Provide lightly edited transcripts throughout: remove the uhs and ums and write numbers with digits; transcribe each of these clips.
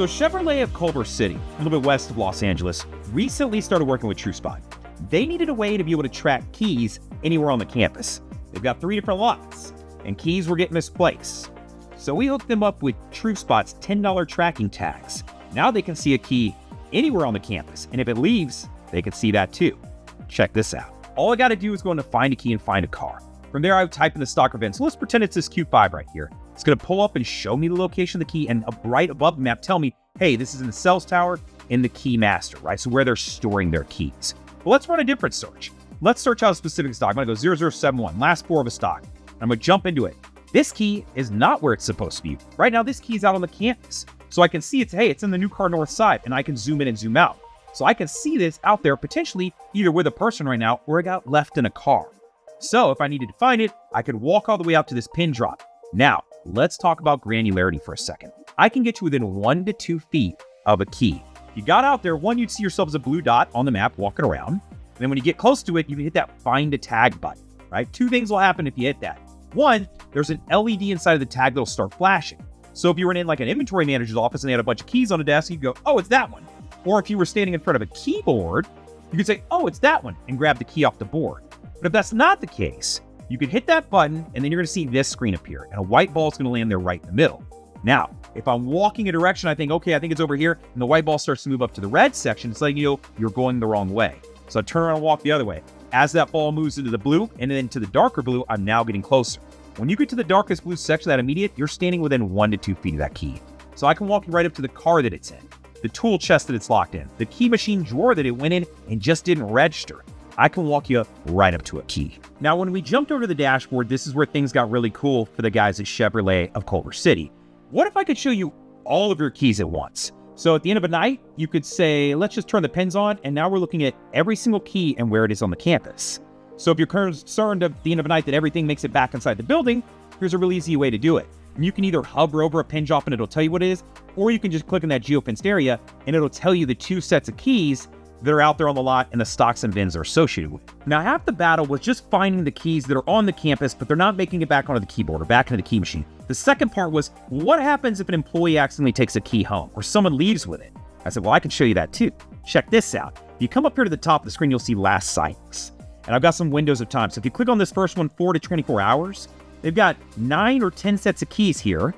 So Chevrolet of Culver City, a little bit west of Los Angeles, recently started working with TrueSpot. They needed a way to be able to track keys anywhere on the campus. They've got 3 different lots, and keys were getting misplaced. So we hooked them up with TrueSpot's $10 tracking tags. Now they can see a key anywhere on the campus, and if it leaves, they can see that too. Check this out. All I got to do is go into Find a Key and find a car. From there, I would type in the stock event. So let's pretend it's this Q5 right here. It's going to pull up and show me the location of the key, and right above the map, tell me, hey, this is in the sales tower in the key master, right? So where they're storing their keys. Well, let's run a different search. Let's search out a specific stock. I'm going to go 0071, last 4 of a stock. I'm going to jump into it. This key is not where it's supposed to be. Right now, this key is out on the campus. So I can see it's, hey, it's in the new car north side, and I can zoom in and zoom out. So I can see this out there potentially either with a person right now or it got left in a car. So if I needed to find it, I could walk all the way out to this pin drop. Now, let's talk about granularity for a second. I can get to within 1 to 2 feet of a key. You got out there, one, you'd see yourself as a blue dot on the map walking around. And then when you get close to it, you can hit that find a tag button, right? 2 things will happen if you hit that. 1, there's an LED inside of the tag that'll start flashing. So if you were in like an inventory manager's office and they had a bunch of keys on a desk, you'd go, oh, it's that one. Or if you were standing in front of a keyboard, you could say, oh, it's that one, and grab the key off the board. But if that's not the case, you could hit that button and then you're going to see this screen appear and a white ball is going to land there right in the middle. Now, if I'm walking a direction, I think, okay, I think it's over here, and the white ball starts to move up to the red section, it's like, you know, you're going the wrong way. So I turn around and walk the other way. As that ball moves into the blue and then to the darker blue, I'm now getting closer. When you get to the darkest blue section, that immediate, you're standing within 1 to 2 feet of that key. So I can walk you right up to the car that it's in, the tool chest that it's locked in, the key machine drawer that it went in and just didn't register. I can walk you right up to a key. Now, when we jumped over to the dashboard, this is where things got really cool for the guys at Chevrolet of Culver City. What if I could show you all of your keys at once? So at the end of a night, you could say, let's just turn the pins on, and now we're looking at every single key and where it is on the campus. So if you're concerned at the end of a night that everything makes it back inside the building, here's a really easy way to do it. And you can either hover over a pin drop and it'll tell you what it is, or you can just click in that geofenced area and it'll tell you the 2 sets of keys that are out there on the lot and the stocks and bins are associated with. Now, half the battle was just finding the keys that are on the campus, but they're not making it back onto the keyboard or back into the key machine. The second part was, what happens if an employee accidentally takes a key home or someone leaves with it? I said, well, I can show you that too. Check this out. If you come up here to the top of the screen, you'll see last sightings. And I've got some windows of time. So if you click on this first one, 4 to 24 hours, they've got 9 or 10 sets of keys here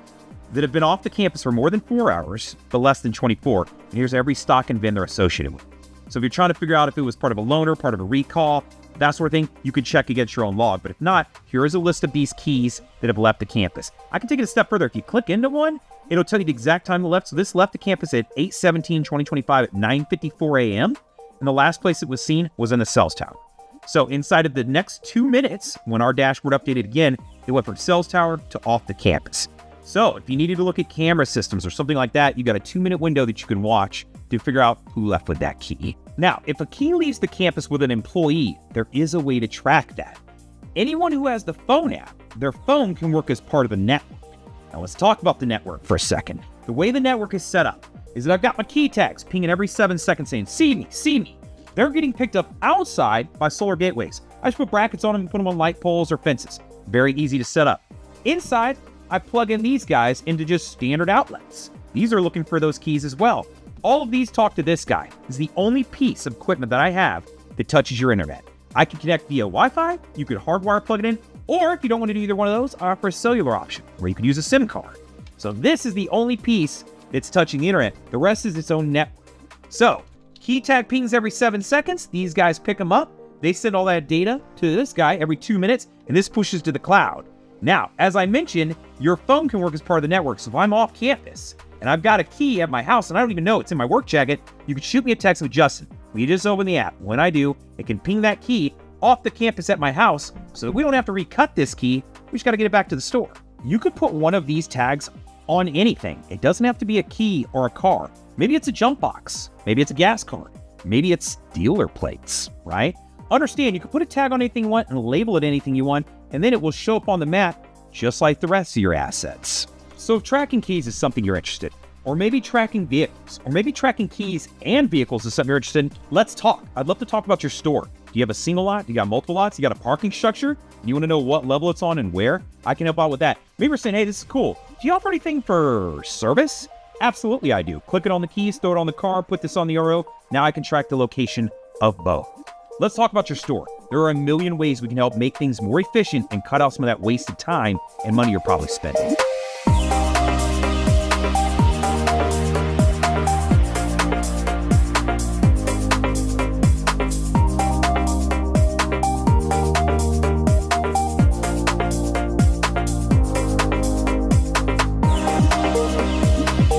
that have been off the campus for more than 4 hours, but less than 24. And here's every stock and bin they're associated with. So if you're trying to figure out if it was part of a loaner, part of a recall, that sort of thing, you could check against your own log. But if not, here is a list of these keys that have left the campus. I can take it a step further. If you click into one, it'll tell you the exact time it left. So this left the campus at 8/17/2025 at 9:54 a.m. And the last place it was seen was in the sales tower. So inside of the next 2 minutes, when our dashboard updated again, it went from sales tower to off the campus. So if you needed to look at camera systems or something like that, you got a 2-minute window that you can watch to figure out who left with that key. Now, if a key leaves the campus with an employee, there is a way to track that. Anyone who has the phone app, their phone can work as part of the network. Now let's talk about the network for a second. The way the network is set up is that I've got my key tags pinging every 7 seconds saying, see me, see me. They're getting picked up outside by solar gateways. I just put brackets on them and put them on light poles or fences. Very easy to set up. Inside, I plug in these guys into just standard outlets. These are looking for those keys as well. All of these talk to this guy. It's the only piece of equipment that I have that touches your internet. I can connect via Wi-Fi, you could hardwire plug it in, or if you don't want to do either one of those, I offer a cellular option where you can use a SIM card. So this is the only piece that's touching the internet. The rest is its own network. So key tag pings every 7 seconds. These guys pick them up. They send all that data to this guy every 2 minutes, and this pushes to the cloud. Now, as I mentioned, your phone can work as part of the network. So if I'm off campus and I've got a key at my house and I don't even know it's in my work jacket, you can shoot me a text with Justin. We just open the app. When I do, it can ping that key off the campus at my house so that we don't have to recut this key. We just got to get it back to the store. You could put one of these tags on anything. It doesn't have to be a key or a car. Maybe it's a jump box. Maybe it's a gas card. Maybe it's dealer plates, right? Understand, you can put a tag on anything you want and label it anything you want, and then it will show up on the map just like the rest of your assets. So if tracking keys is something you're interested in, or maybe tracking vehicles, or maybe tracking keys and vehicles is something you're interested in, let's talk. I'd love to talk about your store. Do you have a single lot? Do you got multiple lots? You got a parking structure? You want to know what level it's on and where? I can help out with that. Maybe we're saying, hey, this is cool. Do you offer anything for service? Absolutely I do. Click it on the keys, throw it on the car, put this on the URL. Now I can track the location of both. Let's talk about your store. There are a million ways we can help make things more efficient and cut out some of that wasted time and money you're probably spending.